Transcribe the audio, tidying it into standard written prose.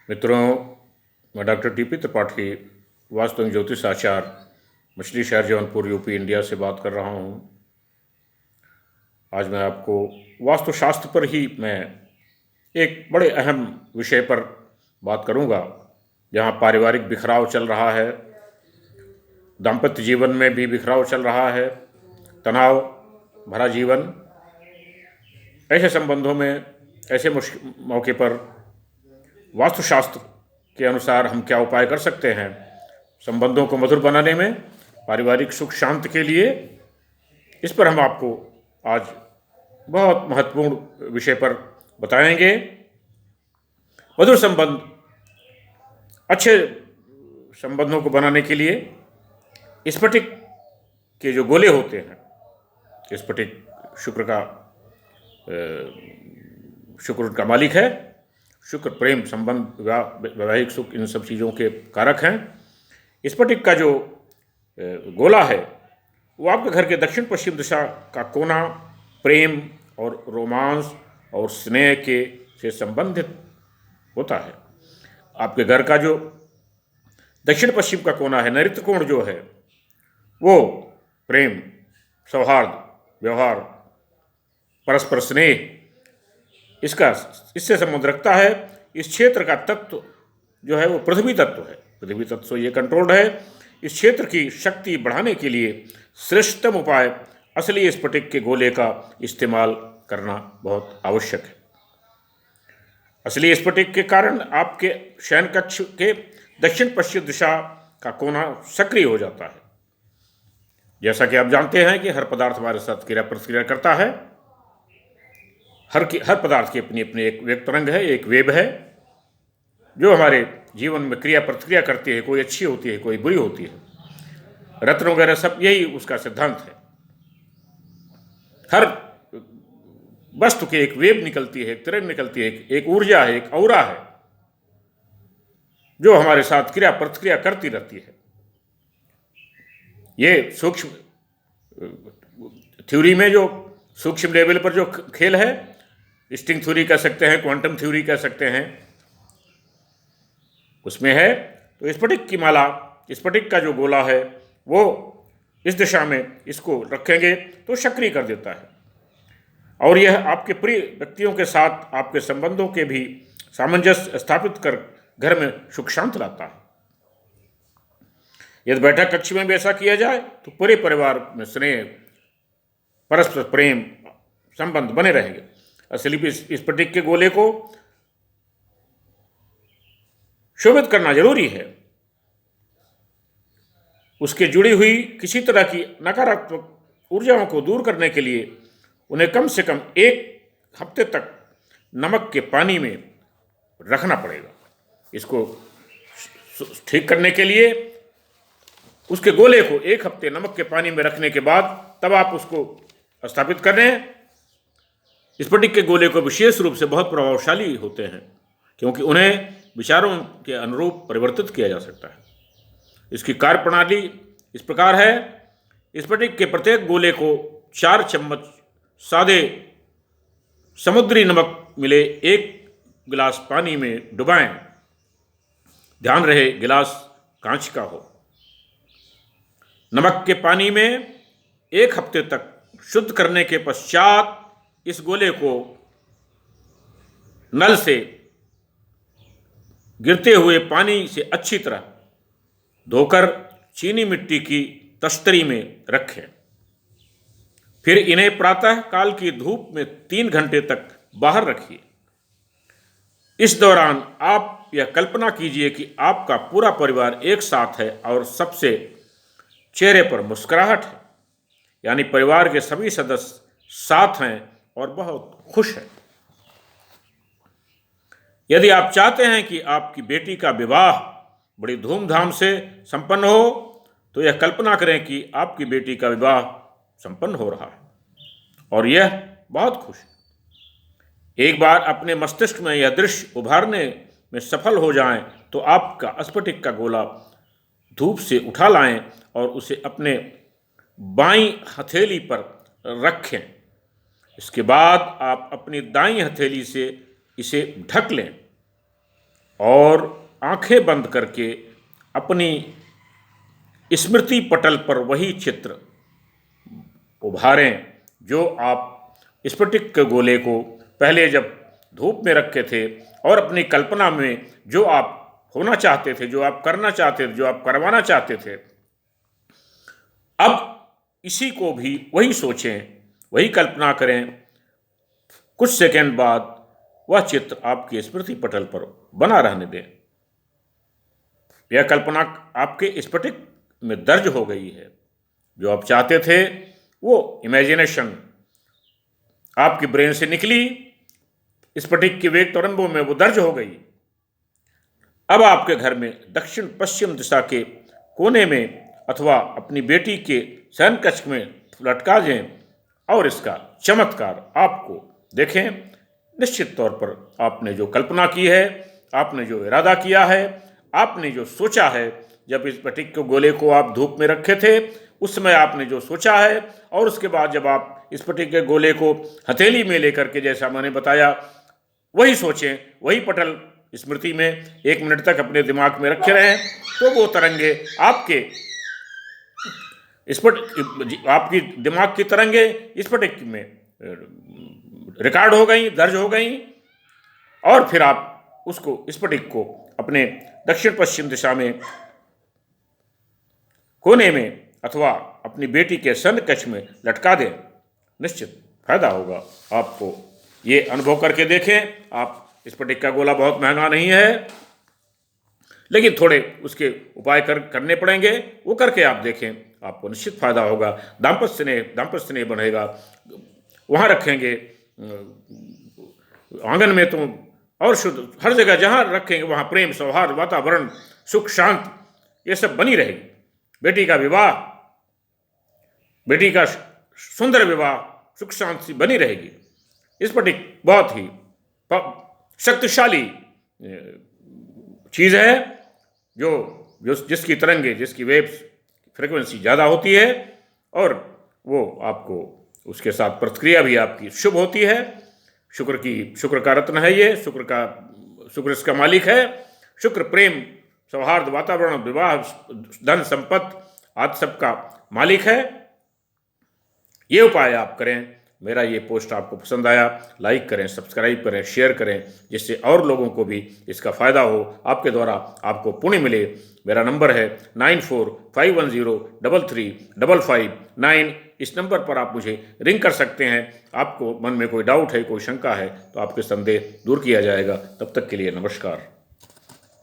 मित्रों, मैं doctor TP Tripathi, vastu एवं ज्योतिष आचार्य, मछली शहर जौनपुर, यूपी, इंडिया से बात कर रहा हूँ। आज मैं आपको वास्तुशास्त्र पर ही मैं एक बड़े अहम विषय पर बात करूँगा, जहाँ पारिवारिक बिखराव चल रहा है, दाम्पत्य जीवन में भी बिखराव चल रहा है, तनाव भरा जीवन। ऐसे संबंधों में, ऐसे मौके पर वास्तुशास्त्र के अनुसार हम क्या उपाय कर सकते हैं संबंधों को मधुर बनाने में, पारिवारिक सुख शांति के लिए। इस पर हम आपको आज बहुत महत्वपूर्ण विषय पर बताएंगे। मधुर संबंध, अच्छे संबंधों को बनाने के लिए स्फटिक के जो गोले होते हैं, स्फटिक शुक्र का मालिक है। शुक्र प्रेम, संबंध, वैवाहिक सुख, इन सब चीज़ों के कारक हैं। स्फटिक का जो गोला है वो आपके घर के दक्षिण पश्चिम दिशा का कोना प्रेम और रोमांस और स्नेह के से संबंधित होता है। आपके घर का जो दक्षिण पश्चिम का कोना है, नैऋत्य कोण जो है, वो प्रेम, सौहार्द, व्यवहार, परस्पर स्नेह, इससे संबंध रखता है। इस क्षेत्र का तत्व जो है वो पृथ्वी तत्व है। पृथ्वी तत्व से ये कंट्रोल्ड है। इस क्षेत्र की शक्ति बढ़ाने के लिए श्रेष्ठतम उपाय असली स्फटिक के गोले का इस्तेमाल करना बहुत आवश्यक है। असली स्फटिक के कारण आपके शयन कक्ष के दक्षिण पश्चिम दिशा का कोना सक्रिय हो जाता है। जैसा कि आप जानते हैं कि हर पदार्थ हमारे साथ क्रिया प्रतिक्रिया करता है। हर पदार्थ की अपनी अपनी एक वेग तरंग है, एक वेब है, जो हमारे जीवन में क्रिया प्रतिक्रिया करती है। कोई अच्छी होती है, कोई बुरी होती है। रत्न वगैरह सब यही उसका सिद्धांत है। हर वस्तु की एक वेब निकलती है, एक तरंग निकलती है, एक ऊर्जा है, एक औरा है, जो हमारे साथ क्रिया प्रतिक्रिया करती रहती है। ये सूक्ष्म थ्योरी में, जो सूक्ष्म लेवल पर जो खेल है, स्ट्रिंग थ्योरी कह सकते हैं, क्वांटम थ्योरी कह सकते हैं, उसमें है। तो स्फटिक की माला, स्फटिक का जो गोला है, वो इस दिशा में इसको रखेंगे तो सक्रिय कर देता है, और यह आपके प्रिय व्यक्तियों के साथ आपके संबंधों के भी सामंजस्य स्थापित कर घर में सुख शांति लाता है। यदि बैठक कक्ष में भी ऐसा किया जाए तो पूरे परिवार में स्नेह, परस्पर प्रेम, संबंध बने रहेंगे। असली स्फटिक के गोले को शोभित करना जरूरी है। उसके जुड़ी हुई किसी तरह की नकारात्मक ऊर्जाओं को दूर करने के लिए उन्हें कम से कम 1 हफ्ते तक नमक के पानी में रखना पड़ेगा। इसको ठीक करने के लिए उसके गोले को 1 हफ्ते नमक के पानी में रखने के बाद तब आप उसको स्थापित कर रहे हैं। स्फटिक के गोले को विशेष रूप से बहुत प्रभावशाली होते हैं, क्योंकि उन्हें विचारों के अनुरूप परिवर्तित किया जा सकता है। इसकी कार्य प्रणाली इस प्रकार है। स्फटिक के प्रत्येक गोले को 4 चम्मच सादे समुद्री नमक मिले 1 गिलास पानी में डुबाएं। ध्यान रहे, गिलास कांच का हो। नमक के पानी में 1 हफ्ते तक शुद्ध करने के पश्चात इस गोले को नल से गिरते हुए पानी से अच्छी तरह धोकर चीनी मिट्टी की तश्तरी में रखें। फिर इन्हें प्रातः काल की धूप में 3 घंटे तक बाहर रखिए। इस दौरान आप यह कल्पना कीजिए कि आपका पूरा परिवार एक साथ है और सबसे चेहरे पर मुस्कुराहट है, यानी परिवार के सभी सदस्य साथ हैं और बहुत खुश हैं। यदि आप चाहते हैं कि आपकी बेटी का विवाह बड़ी धूमधाम से संपन्न हो, तो यह कल्पना करें कि आपकी बेटी का विवाह संपन्न हो रहा है और यह बहुत खुश है। एक बार अपने मस्तिष्क में यह दृश्य उभारने में सफल हो जाएं, तो आपका स्फटिक का गोला धूप से उठा लाएं और उसे अपने बाईं हथेली पर रखें। इसके बाद आप अपनी दाईं हथेली से इसे ढक लें और आंखें बंद करके अपनी स्मृति पटल पर वही चित्र उभारें जो आप स्फटिक के गोले को पहले जब धूप में रखे थे और अपनी कल्पना में जो आप होना चाहते थे, जो आप करना चाहते थे, जो आप करवाना चाहते थे, अब इसी को भी वही सोचें, वही कल्पना करें। कुछ सेकंड बाद वह चित्र आपके स्मृति पटल पर बना रहने दें। यह कल्पना आपके स्फटिक में दर्ज हो गई है। जो आप चाहते थे वो इमेजिनेशन आपकी ब्रेन से निकली, स्फटिक की वेग तरंगों में वो दर्ज हो गई। अब आपके घर में दक्षिण पश्चिम दिशा के कोने में अथवा अपनी बेटी के शयन कक्ष में लटका दें और इसका चमत्कार आपको देखें। निश्चित तौर पर आपने जो कल्पना की है, आपने जो इरादा किया है, आपने जो सोचा है, जब इस स्फटिक के गोले को आप धूप में रखे थे उस समय आपने जो सोचा है, और उसके बाद जब आप स्फटिक के गोले को हथेली में लेकर के, जैसा मैंने बताया, वही सोचें, वही पटल स्मृति में 1 मिनट तक अपने दिमाग में रखे रहें, तो वो तरंगे आपकी दिमाग की तरंगे स्फटिक में रिकॉर्ड हो गई, दर्ज हो गई, और फिर आप उसको स्फटिक को अपने दक्षिण पश्चिम दिशा में कोने में अथवा अपनी बेटी के शयन कक्ष में लटका दें। निश्चित फायदा होगा आपको। ये अनुभव करके देखें। आप स्फटिक का गोला बहुत महंगा नहीं है, लेकिन थोड़े उसके उपाय करने पड़ेंगे, वो करके आप देखें, आपको निश्चित फायदा होगा। दाम्पत्य स्नेह बढ़ेगा। वहाँ रखेंगे आंगन में तो और शुद्ध, हर जगह जहाँ रखेंगे वहाँ प्रेम, सौहार्द, वातावरण, सुख, शांति, ये सब बनी रहेगी। बेटी का विवाह, बेटी का सुंदर विवाह, सुख शांति बनी रहेगी। स्फटिक बहुत ही शक्तिशाली चीज़ है, जो जिसकी तरंगे, जिसकी वेव्स फ्रीक्वेंसी ज़्यादा होती है, और वो आपको उसके साथ प्रतिक्रिया भी आपकी शुभ होती है। शुक्र का रत्न है ये, शुक्र इसका मालिक है। शुक्र प्रेम, सौहार्द, वातावरण, विवाह, धन, संपत्ति आदि सबका मालिक है। ये उपाय आप करें। मेरा ये पोस्ट आपको पसंद आया, लाइक करें, सब्सक्राइब करें, शेयर करें, जिससे और लोगों को भी इसका फ़ायदा हो, आपके द्वारा आपको पुण्य मिले। मेरा नंबर है 9451033559। इस नंबर पर आप मुझे रिंग कर सकते हैं। आपको मन में कोई डाउट है, कोई शंका है, तो आपके संदेह दूर किया जाएगा। तब तक के लिए नमस्कार।